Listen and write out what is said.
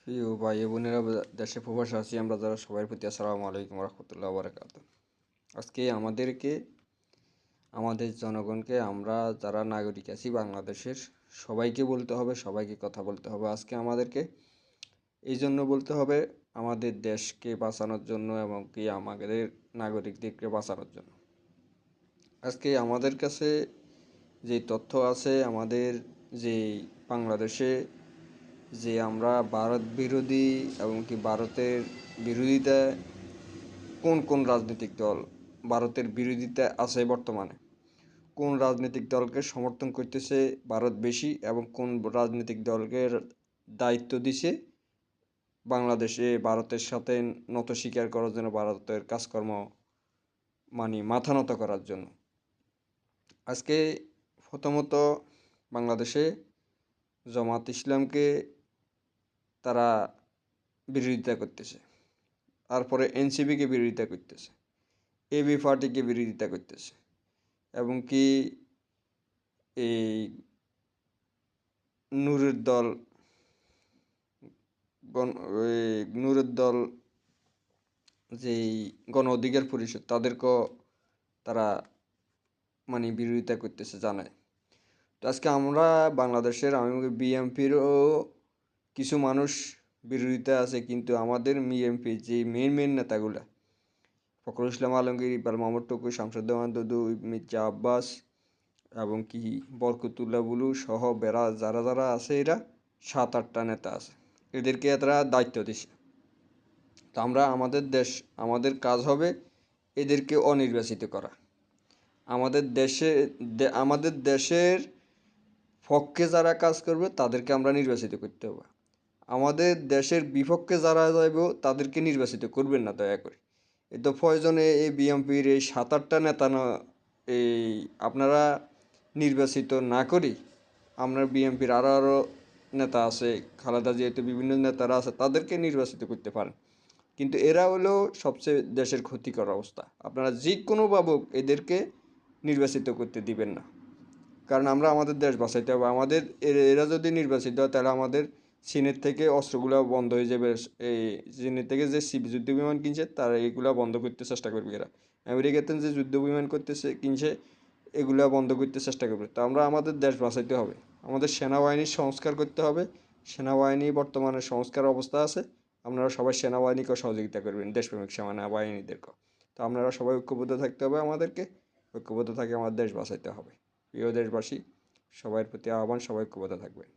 প্রিয় ভাই বোনেরা, দেশে প্রবাসে আছি আমরা যারা, সবার প্রতি আসসালামু আলাইকুম রহমতুল্লাহ বারাকাতুহ। আজকে আমাদের জনগণকে, আমরা যারা নাগরিক আছি বাংলাদেশের, সবাইকে বলতে হবে, সবাইকে কথা বলতে হবে। আজকে আমাদেরকে এই জন্য বলতে হবে, আমাদের দেশকে বাঁচানোর জন্য এবং কি আমাদের নাগরিকদেরকে বাঁচানোর জন্য। আজকে আমাদের কাছে যে তথ্য আছে, আমাদের যে বাংলাদেশে যে আমরা ভারত বিরোধী এবং কি ভারতের বিরোধিতায় কোন কোন রাজনৈতিক দল ভারতের বিরোধিতা আছে বর্তমানে, কোন রাজনৈতিক দলকে সমর্থন করতেছে ভারত বেশি এবং কোন রাজনৈতিক দলকে দায়িত্ব দিছে বাংলাদেশে ভারতের সাথে নত স্বীকার করার জন্য, ভারতের কাজকর্ম মাথা নত করার জন্য। আজকে প্রথমত বাংলাদেশে জামাত ইসলামকে তারা বিরোধিতা করতেছে, তারপরে এনসিপিকে বিরোধিতা করতেছে, এবি পার্টিকে বিরোধিতা করতেছে, এবং কি এই নূরের দল নূরের দল যেই গণ অধিকার পরিষদ, তাদেরকেও তারা বিরোধিতা করতেছে জানায়। তো আজকে আমরা বাংলাদেশের, আমি বিএনপিরও কিছু মানুষ বিরোধিতা আছে, কিন্তু আমাদের বিএনপি যে মেন নেতাগুলা, ফখরুল ইসলাম আলমগীর, ইকবাল মোহাম্মদ টুকু, শামসুজ্জামান দুদু, মির্জা আব্বাস এবং কি বরকতুল্লাহ বুলু সহ যারা যারা আছে, এরা 7-8টা নেতা আছে, এদেরকে তারা দায়িত্ব দিছে। তো আমাদের কাজ হবে এদেরকে অনির্বাচিত করা। আমাদের দেশের পক্ষে যারা কাজ করবে তাদেরকে আমরা নির্বাচিত করতে হবে। আমাদের দেশের বিপক্ষে যারা যাইব তাদেরকে নির্বাচিত করবেন না দয়া করে। এ তো প্রয়োজনে এই বিএনপির এই 7-8টা নেতা এই আপনারা নির্বাচিত না করি, আমরা বিএনপির আরও নেতা আছে, খালেদা যেহেতু বিভিন্ন নেতারা আছে, তাদেরকে নির্বাচিত করতে পারেন। কিন্তু এরা হলো সবচেয়ে দেশের ক্ষতিকর অবস্থা। আপনারা যে কোনোভাবে এদেরকে নির্বাচিত করতে দিবেন না, কারণ আমরা আমাদের দেশ বাঁচাইতে হবে। এরা যদি নির্বাচিত হয় তাহলে আমাদের চীনের থেকে অস্ত্রগুলো বন্ধ হয়ে যাবে। এই চীনের থেকে যে যুদ্ধ বিমান কিনছে তারা এগুলো বন্ধ করতে চেষ্টা করবে। এরা আমেরিকাতে যে যুদ্ধ বিমান কিনছে এগুলা বন্ধ করতে চেষ্টা করবে। তো আমরা আমাদের দেশ বাঁচাইতে হবে, আমাদের সেনাবাহিনীর সংস্কার করতে হবে। সেনাবাহিনী বর্তমানে সংস্কার অবস্থা আছে, আপনারা সবাই সেনাবাহিনীকে সহযোগিতা করবেন, দেশপ্রেমিক সেনাবাহিনীদেরকে। তো আপনারা সবাই ঐক্যবদ্ধ থাকতে হবে, আমাদেরকে ঐক্যবদ্ধ থাকে আমাদের দেশ বাঁচাইতে হবে। প্রিয় দেশবাসী, সবার প্রতি আহ্বান, সবাই ঐক্যবদ্ধ থাকবেন।